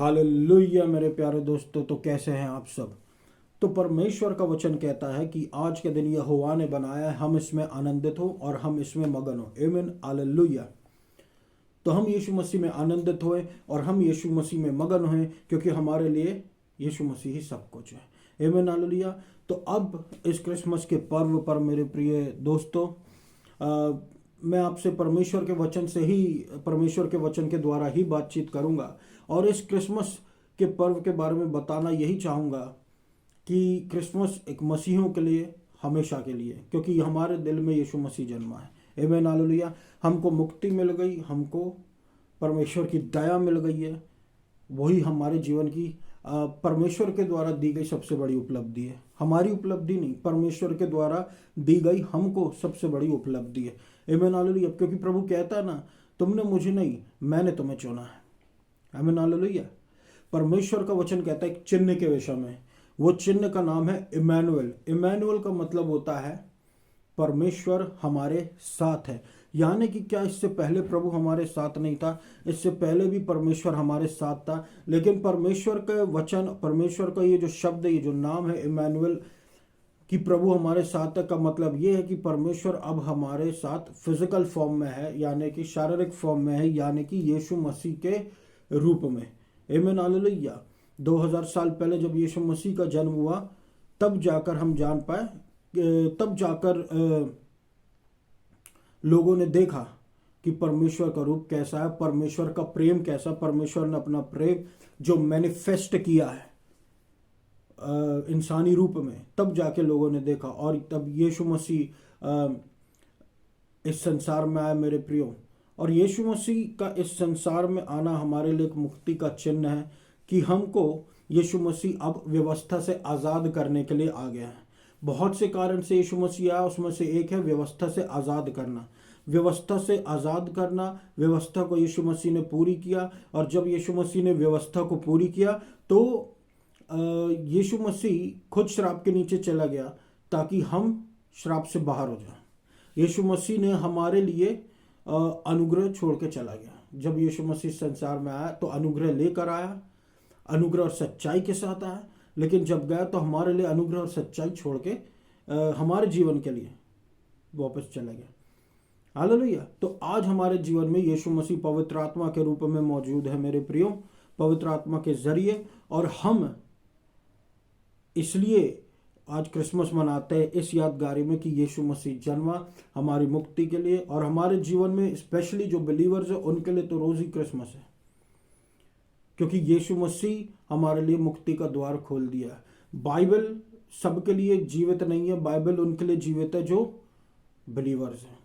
Hallelujah मेरे प्यारे दोस्तों, तो कैसे हैं आप सब। तो परमेश्वर का वचन कहता है कि आज के दिन यहोवा ने बनाया है, हम इसमें आनंदित हो और हम इसमें मगन हो। आमीन हालेलुया। तो हम यीशु मसीह में आनंदित होए और हम यीशु मसीह में मगन होए, क्योंकि हमारे लिए यीशु मसीह ही सब कुछ है। आमीन हालेलुया। तो अब इस क्रिसमस के पर्व पर मेरे प्रिय दोस्तों, मैं आपसे परमेश्वर के वचन से ही, परमेश्वर के वचन के द्वारा ही बातचीत करूंगा और इस क्रिसमस के पर्व के बारे में बताना यही चाहूँगा कि क्रिसमस एक मसीहों के लिए हमेशा के लिए, क्योंकि हमारे दिल में यीशु मसीह जन्मा है। आमीन हालेलुया। हमको मुक्ति मिल गई, हमको परमेश्वर की दया मिल गई है। वही हमारे जीवन की परमेश्वर के द्वारा दी गई सबसे बड़ी उपलब्धि है। हमारी उपलब्धि नहीं, परमेश्वर के द्वारा दी गई हमको सबसे बड़ी उपलब्धि है। आमीन हालेलुया। क्योंकि प्रभु कहता है ना, तुमने मुझे नहीं, मैंने तुम्हें चुना है। आमीन हालेलुया। परमेश्वर का वचन कहता है एक चिन्ह के विषय में, वो चिन्ह का नाम है इमैनुअल। इमैनुअल का मतलब होता है परमेश्वर हमारे साथ है। यानी कि क्या, इससे पहले प्रभु हमारे साथ नहीं था, इससे पहले भी परमेश्वर हमारे साथ था, लेकिन परमेश्वर का वचन, परमेश्वर का ये जो शब्द, ये जो नाम है इमैनुअल, कि प्रभु हमारे साथ है, का मतलब ये है कि परमेश्वर अब हमारे साथ फिजिकल फॉर्म में है, यानी कि शारीरिक फॉर्म में है, यानी कि यीशु मसीह के रूप में। आमीन हालेलुया। 2000 साल पहले जब यीशु मसीह का जन्म हुआ, तब जाकर हम जान पाए, तब जाकर लोगों ने देखा कि परमेश्वर का रूप कैसा है, परमेश्वर का प्रेम कैसा, परमेश्वर ने अपना प्रेम जो मैनिफेस्ट किया है इंसानी रूप में, तब जाके लोगों ने देखा। और तब यीशु मसीह इस संसार में आया मेरे प्रियो। और यीशु मसीह का इस संसार में आना हमारे लिए एक मुक्ति का चिन्ह है कि हमको यीशु मसीह अब व्यवस्था से आज़ाद करने के लिए आ गया है। बहुत से कारण से यीशु मसीह आया, उसमें से एक है व्यवस्था से आज़ाद करना। व्यवस्था से आज़ाद करना, व्यवस्था को यीशु मसीह ने पूरी किया। और जब यीशु मसीह ने व्यवस्था को पूरी किया तो यीशु मसीह खुद श्राप के नीचे चला गया ताकि हम श्राप से बाहर हो जाएं। यीशु मसीह ने हमारे लिए अनुग्रह छोड़ के चला गया। जब यीशु मसीह संसार में आया तो अनुग्रह लेकर आया, अनुग्रह और सच्चाई के साथ आया, लेकिन जब गया तो हमारे लिए अनुग्रह और सच्चाई छोड़ के हमारे जीवन के लिए वापस चला गया। हालेलुया। तो आज हमारे जीवन में यीशु मसीह पवित्र आत्मा के रूप में मौजूद है मेरे प्रियो, पवित्र आत्मा के जरिए। और हम इसलिए आज क्रिसमस मनाते हैं इस यादगारी में कि यीशु मसीह जन्मा हमारी मुक्ति के लिए। और हमारे जीवन में स्पेशली जो बिलीवर्स है उनके लिए तो रोज ही क्रिसमस है, क्योंकि यीशु मसीह हमारे लिए मुक्ति का द्वार खोल दिया है। बाइबल सबके लिए जीवित नहीं है, बाइबल उनके लिए जीवित है जो बिलीवर्स हैं।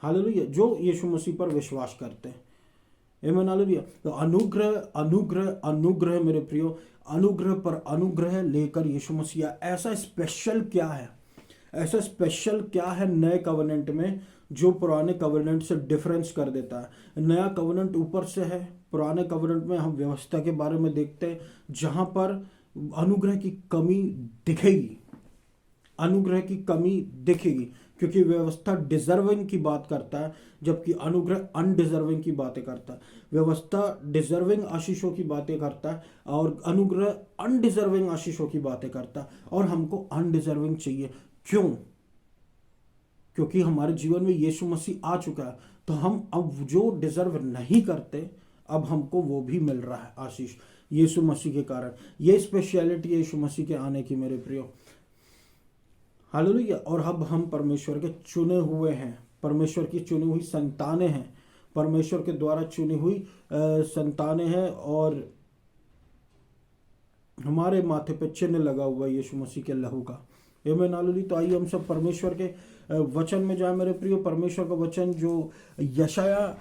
हालेलुया। जो यीशु मसीह पर विश्वास करते हैं। आमीन हालेलुया। तो अनुग्रह अनुग्रह अनुग्रह मेरे प्रियो, अनुग्रह पर अनुग्रह लेकर यीशु मसीह। ऐसा स्पेशल क्या है, ऐसा स्पेशल क्या है नए कवनेंट में जो पुराने कवनेंट से डिफरेंस कर देता है। नया कवनेंट ऊपर से है, पुराने कवनेंट में हम व्यवस्था के बारे में देखते हैं जहां पर अनुग्रह की कमी दिखेगी, अनुग्रह की कमी दिखेगी, क्योंकि व्यवस्था डिजर्विंग की बात करता है जबकि अनुग्रह अनडिजर्विंग की बातें करता है। व्यवस्था डिजर्विंग आशीषों की बातें करता है और अनुग्रह अनडिजर्विंग आशीषों की बातें करता है। और हमको अनडिजर्विंग चाहिए। क्यों? क्योंकि हमारे जीवन में यीशु मसीह आ चुका है, तो हम अब जो डिजर्व नहीं करते, अब हमको वो भी मिल रहा है आशीष यीशु मसीह के कारण। ये स्पेशलिटी है यीशु मसीह के आने की मेरे प्रियो। हालेलुया। और अब हम परमेश्वर के चुने हुए हैं, परमेश्वर की चुनी हुई संतानें हैं, परमेश्वर के द्वारा चुनी हुई संतानें हैं। और हमारे माथे पे चिन्ह लगा हुआ है यीशु मसीह के लहू का। आमीन हालेलुया। तो आइए हम सब परमेश्वर के वचन में जाए मेरे प्रियो। परमेश्वर का वचन जो यशाया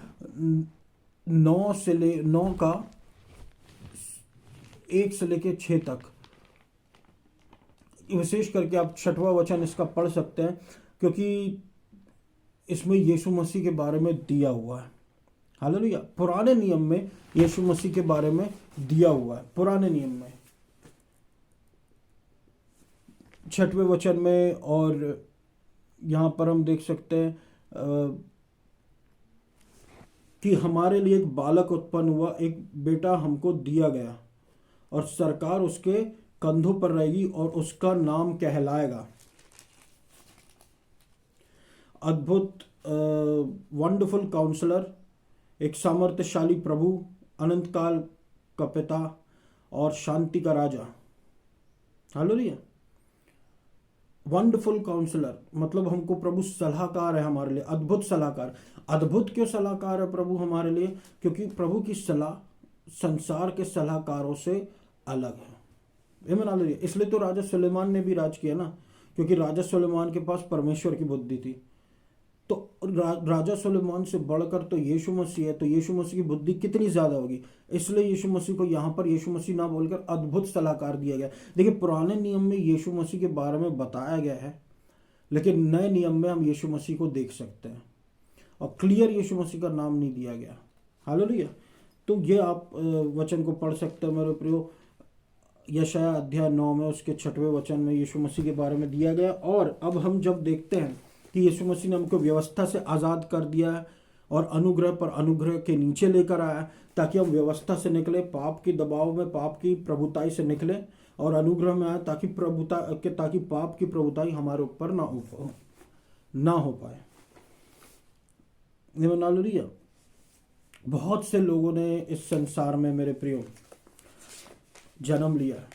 9 का 1 से लेके 6 तक, विशेष करके आप 6वां वचन इसका पढ़ सकते हैं, क्योंकि इसमें यीशु मसीह के बारे में दिया हुआ है। हालेलुया। पुराने नियम में यीशु मसीह के बारे में दिया हुआ है, पुराने नियम में 6वें वचन में। और यहाँ पर हम देख सकते हैं कि हमारे लिए एक बालक उत्पन्न हुआ, एक बेटा हमको दिया गया, और सरकार उसके कंधों पर रहेगी और उसका नाम कहलाएगा अद्भुत, वंडरफुल काउंसलर, एक सामर्थ्यशाली प्रभु, अनंत काल का पिता और शांति का राजा। हालेलुया। वंडरफुल काउंसलर मतलब हमको प्रभु सलाहकार है हमारे लिए, अद्भुत सलाहकार। अद्भुत क्यों सलाहकार है प्रभु हमारे लिए? क्योंकि प्रभु की सलाह संसार के सलाहकारों से अलग है। आमीन हालेलुया। इसलिए तो राजा सुलेमान ने भी राज किया ना, क्योंकि राजा सुलेमान के पास परमेश्वर की बुद्धि थी। तो राजा सुलेमान से बढ़कर तो यीशु मसीह है, तो यीशु मसीह की बुद्धि कितनी ज्यादा होगी। इसलिए यीशु मसीह को यहाँ पर यीशु मसीह ना बोलकर अद्भुत सलाहकार दिया गया। देखिए, पुराने नियम में यीशु मसीह के बारे में बताया गया है, लेकिन नए नियम में हम यीशु मसीह को देख सकते हैं और क्लियर यीशु मसीह का नाम नहीं दिया गया। हालेलुया। तो ये आप वचन को पढ़ सकते हैं मेरे प्रियो, यशायाह अध्याय 9 में उसके 6वें वचन में यीशु मसीह के बारे में दिया गया। और अब हम जब देखते हैं कि यीशु मसीह ने हमको व्यवस्था से आज़ाद कर दिया है और अनुग्रह पर अनुग्रह के नीचे लेकर आया, ताकि हम व्यवस्था से निकले, पाप के दबाव में, पाप की प्रभुताई से निकले और अनुग्रह में आए, ताकि पाप की प्रभुताई हमारे ऊपर ना हो पाए। हालेलुया। बहुत से लोगों ने इस संसार में मेरे प्रियो जन्म लिया है।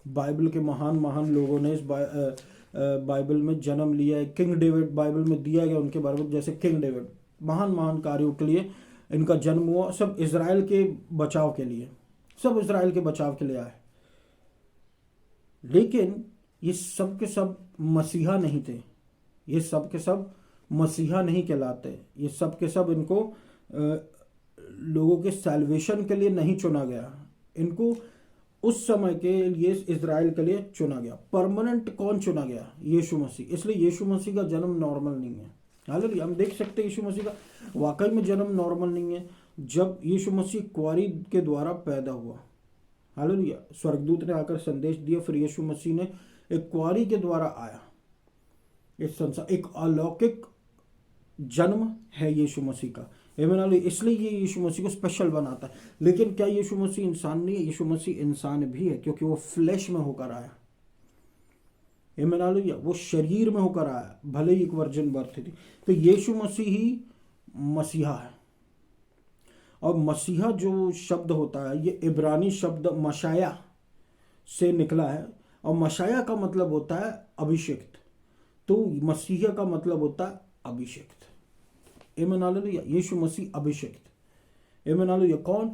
बाइबल के महान महान लोगों ने इस बाइबल में जन्म लिया है। किंग डेविड बाइबल में दिया गया उनके बारे में, जैसे किंग डेविड महान महान कार्यों के लिए इनका जन्म हुआ, सब इज़राइल के बचाव के लिए, सब इज़राइल के बचाव के लिए आए। लेकिन ये सब के सब मसीहा नहीं थे, ये सब के सब मसीहा नहीं कहलाते, ये सब के सब इनको लोगों के सैल्वेशन के लिए नहीं चुना गया, इनको उस समय के लिए इज़राइल के लिए चुना गया। परमानेंट कौन चुना गया? यीशु मसीह। इसलिए यीशु मसीह का जन्म नॉर्मल नहीं है। हालेलुया। हम देख सकते हैं यीशु मसीह का वाकई में जन्म नॉर्मल नहीं है। जब यीशु मसीह कुंवारी के द्वारा पैदा हुआ, हालेलुया, स्वर्गदूत ने आकर संदेश दिया, फिर यीशु मसीह ने एक कुंवारी के द्वारा आया इस संसार। एक अलौकिक जन्म है यीशु मसीह का। इसलिए ये यीशु मसीह को स्पेशल बनाता है। लेकिन क्या यीशु मसीह इंसान नहीं है? यीशु मसीह इंसान भी है, क्योंकि वो फ्लैश में होकर आया। हालेलुया। वो शरीर में होकर आया, भले ही एक वर्जिन बर्थ थी। तो यीशु मसीह ही मसीहा है। और मसीहा जो शब्द होता है, ये इब्रानी शब्द मशाया से निकला है, और मशाया का मतलब होता है अभिषिक्त। तो मसीहा का मतलब होता है अभिषिक्त। हालेलुया। यीशु मसीह अभिषिक्त। हालेलुया। कौन?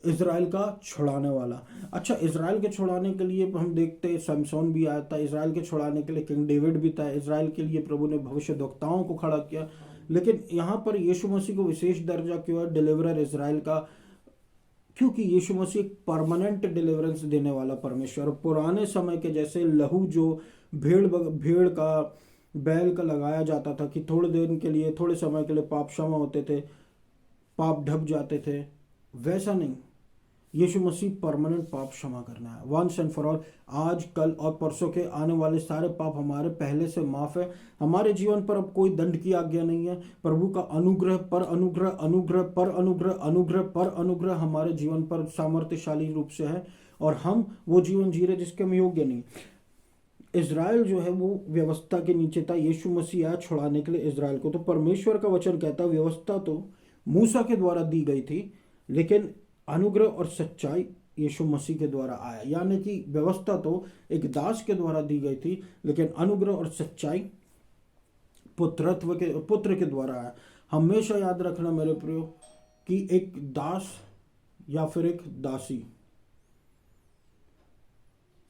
इज़राइल का छुड़ाने वाला। अच्छा, इज़राइल के छुड़ाने के लिए हम देखते हैं समसोन भी आया था, इज़राइल के छुड़ाने के लिए किंग डेविड भी था, इज़राइल के लिए प्रभु ने भविष्यद्वक्ताओं को खड़ा किया। लेकिन यहाँ पर यीशु मसीह को विशेष दर्जा क्यों है डिलीवरर इज़राइल का? क्योंकि यीशु मसीह एक परमानेंट डिलीवरेंस देने वाला परमेश्वर। पुराने समय के जैसे लहू जो भेड़ का, बैल का लगाया जाता था कि थोड़े दिन के लिए, थोड़े समय के लिए पाप क्षमा होते थे, पाप ढक जाते थे, वैसा नहीं। यीशु मसीह परमानेंट पाप क्षमा करना है, वंस एंड फॉर ऑल। आज, कल और परसों के आने वाले सारे पाप हमारे पहले से माफ है। हमारे जीवन पर अब कोई दंड की आज्ञा नहीं है। प्रभु का अनुग्रह पर अनुग्रह, अनुग्रह पर अनुग्रह, अनुग्रह पर अनुग्रह हमारे जीवन पर सामर्थ्यशाली रूप से है, और हम वो जीवन जी रहे जिसके हम योग्य नहीं। इज़राइल जो है वो व्यवस्था के नीचे था। यीशु मसीह आया छुड़ाने के लिए इज़राइल को। तो परमेश्वर का वचन कहता है व्यवस्था तो मूसा के द्वारा दी गई थी, लेकिन अनुग्रह और सच्चाई यीशु मसीह के द्वारा आया। यानी कि व्यवस्था तो एक दास के द्वारा दी गई थी, लेकिन अनुग्रह और सच्चाई पुत्र के द्वारा आया। हमेशा याद रखना मेरे प्रियो कि एक दास या फिर एक दासी,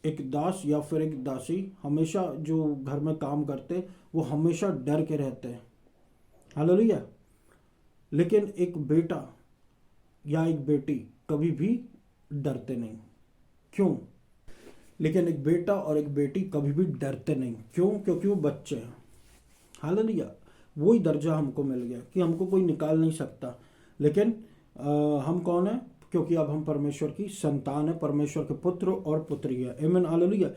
एक दास या फिर एक दासी हमेशा जो घर में काम करते वो हमेशा डर के रहते हैं। हालेलुया। लेकिन एक बेटा या एक बेटी कभी भी डरते नहीं। क्यों? लेकिन एक बेटा और एक बेटी कभी भी डरते नहीं। क्यों? क्योंकि वो बच्चे हैं। हालेलुया। वही दर्जा हमको मिल गया कि हमको कोई निकाल नहीं सकता। लेकिन हम कौन है? क्योंकि अब हम परमेश्वर की संतान है, परमेश्वर के पुत्र और पुत्री है। आमीन हालेलुया।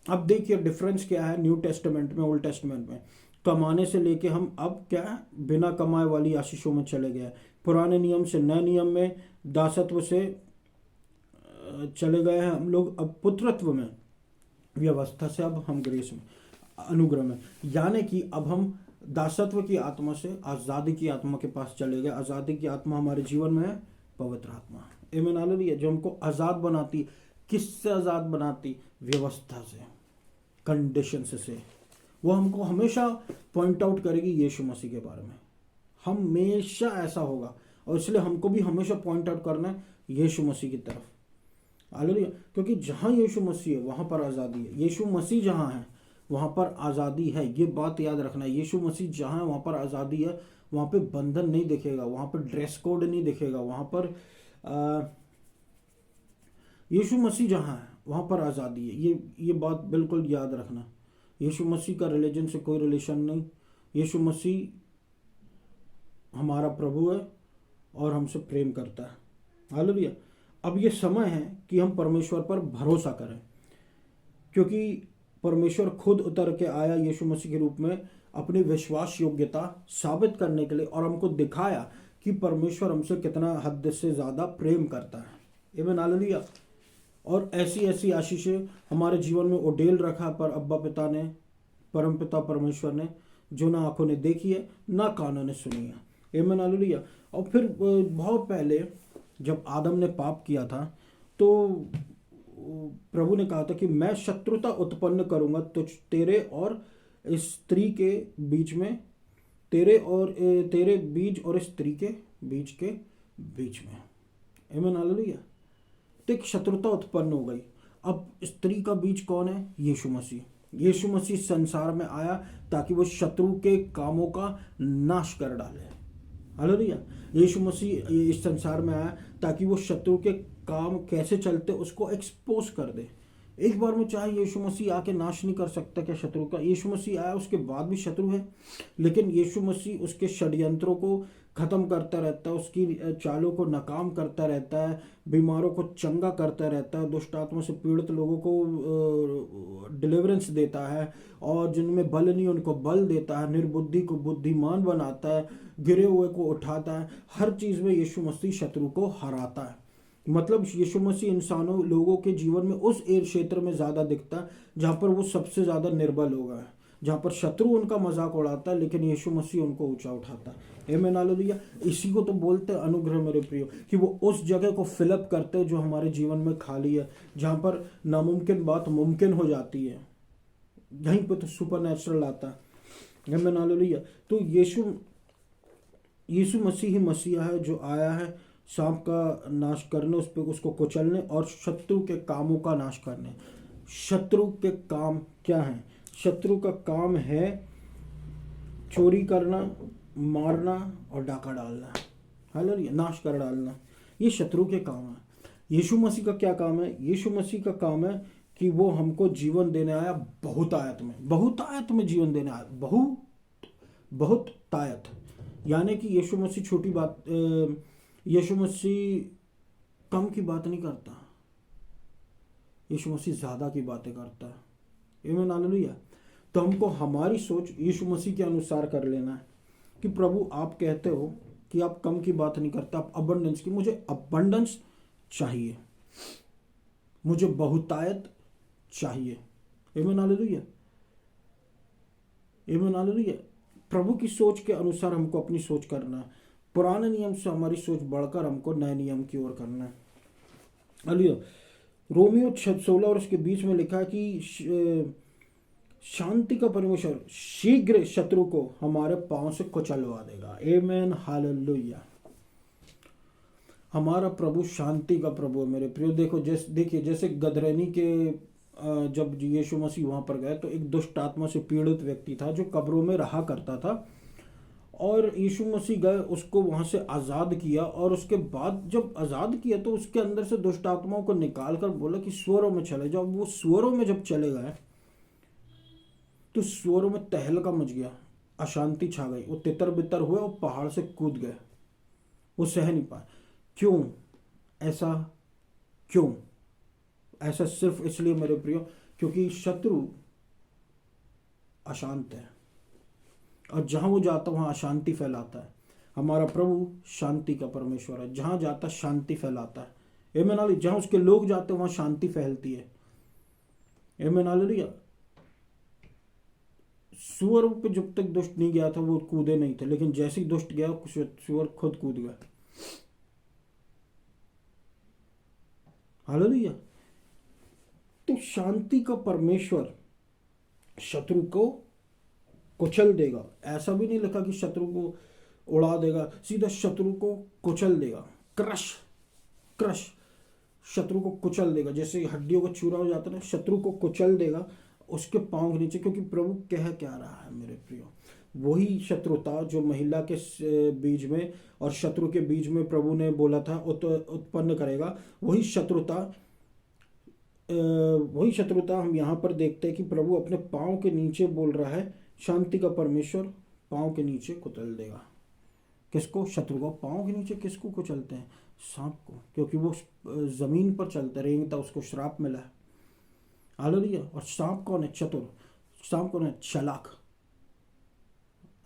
अब देखिए डिफरेंस क्या है न्यू टेस्टामेंट में, ओल्ड टेस्टामेंट में। कमाने से लेके हम अब क्या है, बिना कमाए वाली आशीषों में चले गए। पुराने नियम से नए नियम में, दासत्व से चले गए हैं हम लोग, अब पुत्रत्व में, व्यवस्था से अब हम ग्रेस में, अनुग्रह में। यानी कि अब हम दासत्व की आत्मा से आज़ादी की आत्मा के पास चले गए। आज़ादी की आत्मा हमारे जीवन में है पवित्र आत्मा, आमीन हालेलुया, जो हमको आज़ाद बनाती। किससे आज़ाद बनाती? व्यवस्था से, कंडीशंस से। वो हमको हमेशा पॉइंट आउट करेगी यीशु मसीह के बारे में, हमेशा ऐसा होगा। और इसलिए हमको भी हमेशा पॉइंट आउट करना है यीशु मसीह की तरफ, हालेलुया। क्योंकि जहाँ यीशु मसीह है वहाँ पर आज़ादी है। यीशु मसीह जहाँ है वहाँ पर आज़ादी है, ये बात याद रखना। यीशु मसीह जहाँ है वहाँ पर आज़ादी है। वहाँ पे बंधन नहीं दिखेगा, वहाँ पर ड्रेस कोड नहीं दिखेगा, वहाँ पर यीशु मसीह जहाँ है वहाँ पर आज़ादी है। ये बात बिल्कुल याद रखना। यीशु मसीह का रिलीजन से कोई रिलेशन नहीं। यीशु मसीह हमारा प्रभु है और हमसे प्रेम करता है, हालेलुया। अब ये समय है कि हम परमेश्वर पर भरोसा करें, क्योंकि परमेश्वर खुद उतर के आया यीशु मसीह के रूप में अपनी विश्वास योग्यता साबित करने के लिए, और हमको दिखाया कि परमेश्वर हमसे कितना हद से ज़्यादा प्रेम करता है, आमीन हालेलुया। और ऐसी ऐसी आशीषें हमारे जीवन में उडेल रखा पर अब्बा पिता ने, परम पिता परमेश्वर ने, जो ना आंखों ने देखी है ना कानों ने सुनी है, आमीन हालेलुया। और फिर बहुत पहले जब आदम ने पाप किया था तो प्रभु ने कहा था कि मैं शत्रुता उत्पन्न करूंगा तो तेरे और इस स्त्री के बीच में, तेरे बीज और इस स्त्री के बीच में, आमीन हालेलुया। तो एक शत्रुता उत्पन्न हो गई। अब स्त्री का बीज कौन है? यीशु मसीह। यीशु मसीह संसार में आया ताकि वो शत्रु के कामों का नाश कर डाले, हालेलुया। यीशु मसीह इस संसार में आया ताकि वो शत्रु के काम कैसे चलते उसको एक्सपोज कर दे। एक बार में चाहे यीशु मसीह आके नाश नहीं कर सकता क्या शत्रु का? यीशु मसीह आया उसके बाद भी शत्रु है, लेकिन यीशु मसीह उसके षड्यंत्रों को खत्म करता रहता है, उसकी चालों को नाकाम करता रहता है, बीमारों को चंगा करता रहता है, दुष्ट आत्मा से पीड़ित लोगों को डिलीवरेंस देता है, और जिनमें बल नहीं उनको बल देता है, निर्बुद्धि को बुद्धिमान बनाता है, गिरे हुए को उठाता है। हर चीज़ में यीशु मसीह शत्रु को हराता है। मतलब यीशु मसीह इंसानों लोगों के जीवन में उस क्षेत्र में ज़्यादा दिखता है जहाँ पर वो सबसे ज़्यादा निर्बल हो गए हैं, जहाँ पर शत्रु उनका मजाक उड़ाता है, लेकिन यीशु मसीह उनको ऊंचा उठाता है, आमीन हालेलुया। इसी को तो बोलते हैं अनुग्रह मेरे प्रियो, कि वो उस जगह को फिलअप करते हैं जो हमारे जीवन में खाली है, जहाँ पर नामुमकिन बात मुमकिन हो जाती है, यहीं पर तो सुपर नेचुरल आता है, आमीन हालेलुया। तो यीशु मसीह ही मसीहा है जो आया है सांप का नाश करने, उस पर उसको कुचलने और शत्रु के कामों का नाश करने। शत्रु के काम क्या हैं? शत्रु का काम है चोरी करना, मारना और डाका डालना, हालेलुया, नाश कर डालना। ये शत्रु के काम है। यीशु मसीह का क्या काम है? यीशु मसीह का काम है कि वो हमको जीवन देने आया बहुतायत में जीवन देने आया, बहुत तायत। यानी कि यीशु मसीह छोटी बात, यीशु मसीह कम की बात नहीं करता, यीशु मसीह ज़्यादा की बातें करता है, आमीन हालेलुया। तो हमको हमारी सोच यीशु मसीह के अनुसार कर लेना है कि प्रभु आप कहते हो कि आप कम की बात नहीं करते, आप अबंडेंस की, मुझे अबंडेंस चाहिए, मुझे बहुतायत चाहिए, आमीन हालेलुया, आमीन हालेलुया। प्रभु की सोच के अनुसार हमको अपनी सोच करना है। पुराने नियम से हमारी सोच बढ़कर हमको नए नियम की ओर करना है, हालेलुया। रोमियो 16 और उसके बीच में लिखा है कि शांति का परमेश्वर शीघ्र शत्रु को हमारे पांव से कुचलवा देगा, आमीन हालेलुया। हमारा प्रभु शांति का प्रभु है मेरे प्रियो। देखिए जैसे गदरेनी के जब यीशु मसीह वहां पर गए तो एक दुष्ट आत्मा से पीड़ित व्यक्ति था जो कब्रों में रहा करता था, और यीशु मसीह गए उसको वहां से आज़ाद किया, और उसके बाद जब आज़ाद किया तो उसके अंदर से दुष्ट आत्माओं को निकाल कर बोला कि सुअरों में चले जाओ। वो सुअरों में जब चले गए तो सुअरों में तहलका मच गया, अशांति छा गई, वो तितर बितर हुए और पहाड़ से कूद गए, वो सह नहीं पाए। क्यों ऐसा? क्यों ऐसा? सिर्फ इसलिए मेरे प्रियो क्योंकि शत्रु अशांत है, और जहां वो जाता वहां अशांति फैलाता है। हमारा प्रभु शांति का परमेश्वर है, जहाँ जाता शांति फैलाता है। आमीन हालेलुया। जहाँ उसके लोग जाते वहाँ शांति फैलती है। आमीन हालेलुया। सुअर पे जब तक दुष्ट नहीं गया था वो कूदे नहीं थे, लेकिन जैसे ही दुष्ट गया सुअर खुद कूद गया। हालेलुया। तो शांति का परमेश्वर शत्रु को कुचल देगा। ऐसा भी नहीं लिखा कि शत्रु को उड़ा देगा, सीधा शत्रु को कुचल देगा। क्रश क्रश, शत्रु को कुचल देगा। जैसे हड्डियों का चूरा हो जाता है ना, शत्रु को कुचल देगा उसके पांव के नीचे। क्योंकि प्रभु कह क्या रहा है मेरे प्रियो, वही शत्रुता जो महिला के बीज में और शत्रु के बीज में प्रभु ने बोला था उत्पन्न करेगा, वही शत्रुता हम यहाँ पर देखते हैं कि प्रभु अपने पाँव के नीचे बोल रहा है, शांति का परमेश्वर पाँव के नीचे कुचल देगा। किसको? शत्रु को। पाँव के नीचे किसको कुचलते हैं? सांप को, क्योंकि वो जमीन पर चलता रेंगता, उसको श्राप मिला है। हालेलुया। और सांप कौन है? चतुर। सांप कौन है? चालाक।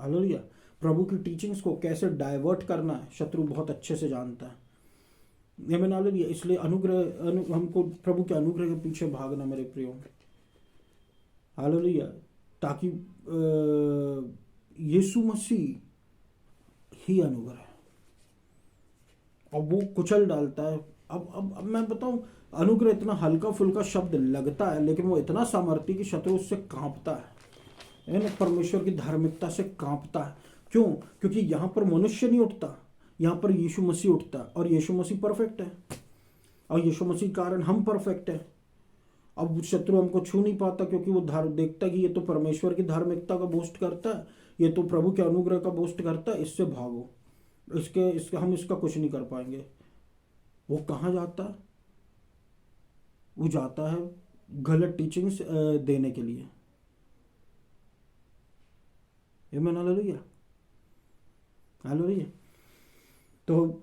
हालेलुया। प्रभु की टीचिंग्स को कैसे डाइवर्ट करना है शत्रु बहुत अच्छे से जानता है। आमीन हालेलुया। इसलिए हमको प्रभु के अनुग्रह के पीछे भागना मेरे प्रियो। हालेलुया। ताकि यीशु मसीह ही अनुग्रह है और वो कुचल डालता है। अब मैं बताऊं, अनुग्रह इतना हल्का फुल्का शब्द लगता है, लेकिन वो इतना सामर्थी कि शत्रु उससे कांपता है ना, परमेश्वर की धार्मिकता से कांपता है। क्यों? क्योंकि यहाँ पर मनुष्य नहीं उठता, यहाँ पर यीशु मसीह उठता है, और यीशु मसीह परफेक्ट है, और यीशु मसीह कारण हम परफेक्ट है। अब शत्रु हमको छू नहीं पाता, क्योंकि वो देखता कि ये तो परमेश्वर की धार्मिकता का बोस्ट करता है, ये तो प्रभु के अनुग्रह का बोस्ट करता है, इससे भागो, इसके हम इसका कुछ नहीं कर पाएंगे। वो कहाँ जाता है? वो जाता है गलत टीचिंग्स देने के लिए। आमीन हालेलुया। हालेलुया। तो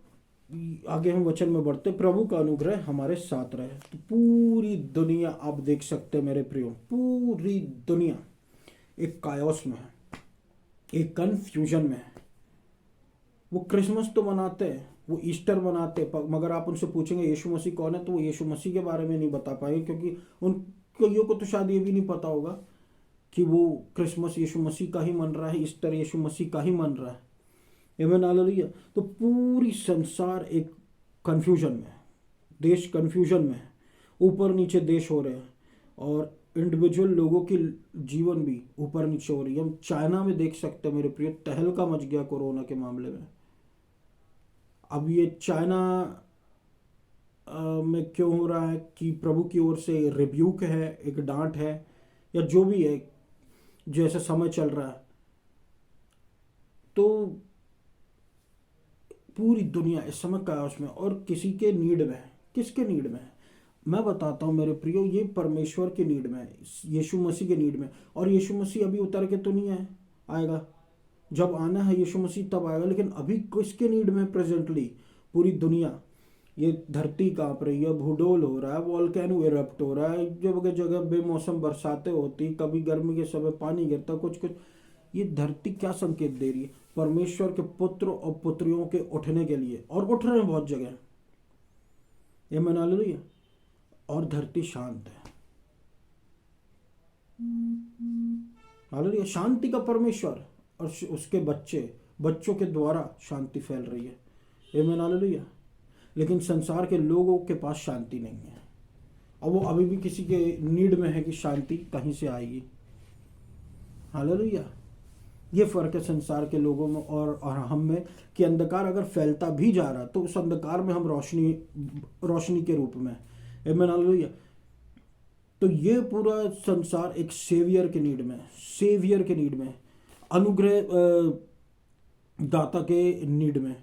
आगे हम वचन में बढ़ते, प्रभु का अनुग्रह हमारे साथ रहे। तो पूरी दुनिया आप देख सकते हैं मेरे प्रियो, पूरी दुनिया एक कायोस में है, एक कन्फ्यूजन में है। वो क्रिसमस तो मनाते हैं, वो ईस्टर मनाते हैं, मगर आप उनसे पूछेंगे यीशु मसीह कौन है, तो वो यीशु मसीह के बारे में नहीं बता पाएंगे, क्योंकि उन कईयों को तो शायद ये भी नहीं पता होगा कि वो क्रिसमस यीशु मसीह का ही मन रहा है, ईस्टर यीशु मसीह का ही मन रहा है। आमीन हालेलुया। तो पूरी संसार एक कन्फ्यूजन में है, देश कन्फ्यूजन में है, ऊपर नीचे देश हो रहे हैं, और इंडिविजुअल लोगों की जीवन भी ऊपर नीचे हो रही है। हम चाइना में देख सकते हैं मेरे प्रिय, तहलका मच गया कोरोना के मामले में। अब ये चाइना में क्यों हो रहा है कि प्रभु की ओर से रिब्यूक है, एक डांट है, या जो भी है, जैसा समय चल रहा है। तो पूरी दुनिया इस समय कायोस में, और किसी के नीड में है। किसके नीड में है? मैं बताता हूँ मेरे प्रियो, ये परमेश्वर के नीड में है, यीशु मसीह के नीड में। और यीशु मसीह अभी उतर के तो नहीं है, आएगा, जब आना है यीशु मसीह तब आएगा। लेकिन अभी किसके नीड में? प्रेजेंटली पूरी दुनिया, ये धरती कांप रही है, भूडोल हो रहा है, वॉल्केनो इरप्ट हो रहा है, जगह जगह बेमौसम बरसातें होती, कभी गर्मी के समय पानी गिरता, कुछ कुछ। ये धरती क्या संकेत दे रही है? परमेश्वर के पुत्र और पुत्रियों के उठने के लिए, और उठ रहे हैं बहुत जगह। ये मना लो। और धरती शांत है। हालेलुया। शांति का परमेश्वर और उसके बच्चों के द्वारा शांति फैल रही है। आमीन हालेलुया। लेकिन संसार के लोगों के पास शांति नहीं है, और वो अभी भी किसी के नीड में है कि शांति कहीं से आएगी। हालेलुया। ये फर्क है संसार के लोगों में और हम में, कि अंधकार अगर फैलता भी जा रहा तो उस अंधकार में हम रोशनी के रूप में। आमीन हालेलुया। तो ये पूरा संसार एक सेवियर के नीड में, अनुग्रह दाता के नीड में,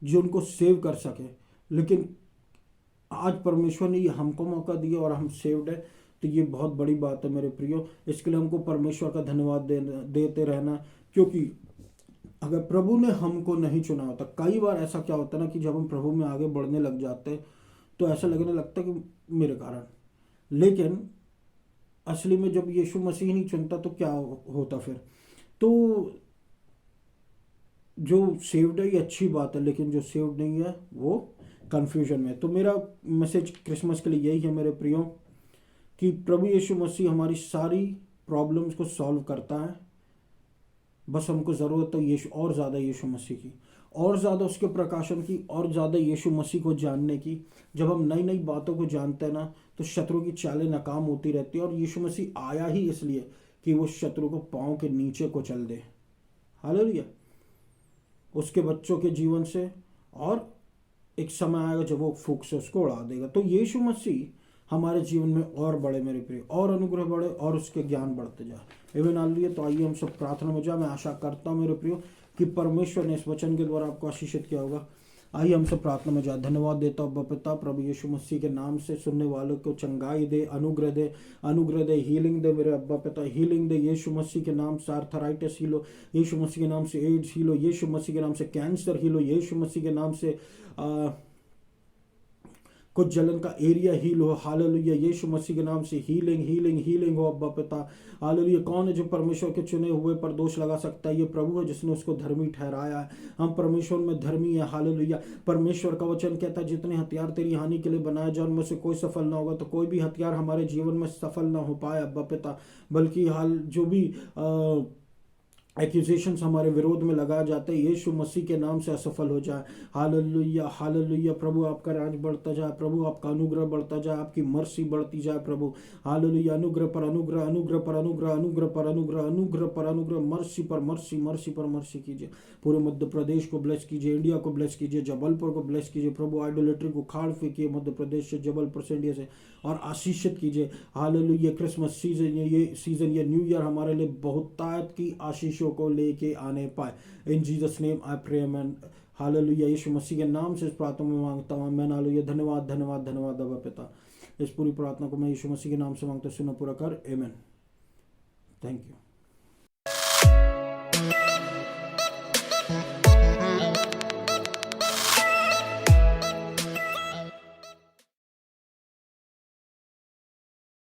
जो उनको सेव कर सके। लेकिन आज परमेश्वर ने ये हमको मौका दिया और हम सेव्ड है, तो ये बहुत बड़ी बात है मेरे प्रियो। इसके लिए हमको परमेश्वर का धन्यवाद देते रहना, क्योंकि अगर प्रभु ने हमको नहीं चुना होता, कई बार ऐसा क्या होता है ना कि जब हम प्रभु में आगे बढ़ने लग जाते तो ऐसा लगने लगता कि मेरे कारण, लेकिन असली में जब यीशु मसीह नहीं चुनता तो क्या होता फिर? तो जो सेव्ड है ये अच्छी बात है, लेकिन जो सेव्ड नहीं है वो कन्फ्यूजन में। तो मेरा मैसेज क्रिसमस के लिए यही है मेरे प्रियो, कि प्रभु यीशु मसीह हमारी सारी प्रॉब्लम्स को सॉल्व करता है। बस हमको ज़रूरत है यीशु, और ज़्यादा यीशु मसीह की, और ज़्यादा उसके प्रकाशन की, और ज़्यादा यीशु मसीह को जानने की। जब हम नई नई बातों को जानते हैं ना, तो शत्रु की चालें नाकाम होती रहती है। और यीशु मसीह आया ही इसलिए कि वो शत्रु को पाँव के नीचे को चल दे। हालेलुया। उसके बच्चों के जीवन से, और एक समय आएगा जब वो फूंक से उसको उड़ा देगा। तो यीशु मसीह हमारे जीवन में और बढ़े मेरे प्रिय, और अनुग्रह बढ़े, और उसके ज्ञान बढ़ते जाए। एवं हालेलुया। तो आइए हम सब प्रार्थना में जाए। मैं आशा करता हूँ मेरे प्रियो कि परमेश्वर ने इस वचन के द्वारा आपको आशीषित किया होगा। आइए हम सब प्रार्थना में जाए। धन्यवाद देता हूँ पिता प्रभु यीशु मसीह के नाम से, सुनने वालों को चंगाई दे, अनुग्रह दे, अनुग्रह दे, हीलिंग दे मेरे अब्बा पिता, हीलिंग दे यीशु मसीह के नाम से। आर्थराइटिस हीलो यीशु मसीह के नाम से, एड्स हीलो यीशु मसीह के नाम से, कैंसर हीलो यीशु मसीह के नाम से, कुछ जलन का एरिया हील हो। हालेलुया। यीशु मसीह के नाम से हीलिंग हीलिंग हीलिंग हो अब्बा पिता। हालेलुया। कौन है जो परमेश्वर के चुने हुए पर दोष लगा सकता है? ये प्रभु है जिसने उसको धर्मी ठहराया है। हम परमेश्वर में धर्मी है। हालेलुया। परमेश्वर का वचन कहता है जितने हथियार तेरी हानि के लिए बनाए जाए उनमें से कोई सफल ना होगा। तो कोई भी हथियार हमारे जीवन में सफल ना हो पाए अब्बा पिता, बल्कि हाल जो भी एक्यूजेशंस हमारे विरोध में लगाए जाते हैं यीशु मसीह के नाम से असफल हो जाए। Hallelujah hallelujah. प्रभु आपका राज बढ़ता जाए, प्रभु आपका अनुग्रह बढ़ता जाए, आपकी मर्सी बढ़ती जाए प्रभु। हालेलुया। अनुग्रह पर अनुग्रह, अनुग्रह पर अनुग्रह, अनुग्रह पर अनुग्रह, अनुग्रह पर अनुग्रह, मर्सी पर मर्सी, मर्सी पर मर्सी कीजिए। पूरे मध्य प्रदेश को ब्लेस कीजिए, इंडिया को ब्लेस कीजिए, जबलपुर को ब्लेस कीजिए प्रभु। आइडोलेट्री को खाड़ फेंकिए मध्य प्रदेश से, जबलपुर से, इंडिया से, और आशीषित कीजिए। हालेलुया। क्रिसमस सीजन, ये सीजन, ये न्यू ईयर हमारे लिए बहुतायत की आशीषों को लेके आने पाए। In Jesus name I pray amen. Hallelujah. Yeshu Masih के नाम से इस प्रार्थना में मांगता हूँ मैं। हालेलुया। धन्यवाद धन्यवाद धन्यवाद अब्बा पिता। इस पूरी प्रार्थना को मैं यीशु मसीह के नाम से मांगता हूँ, सुनो पूरा कर। आमीन। Thank you.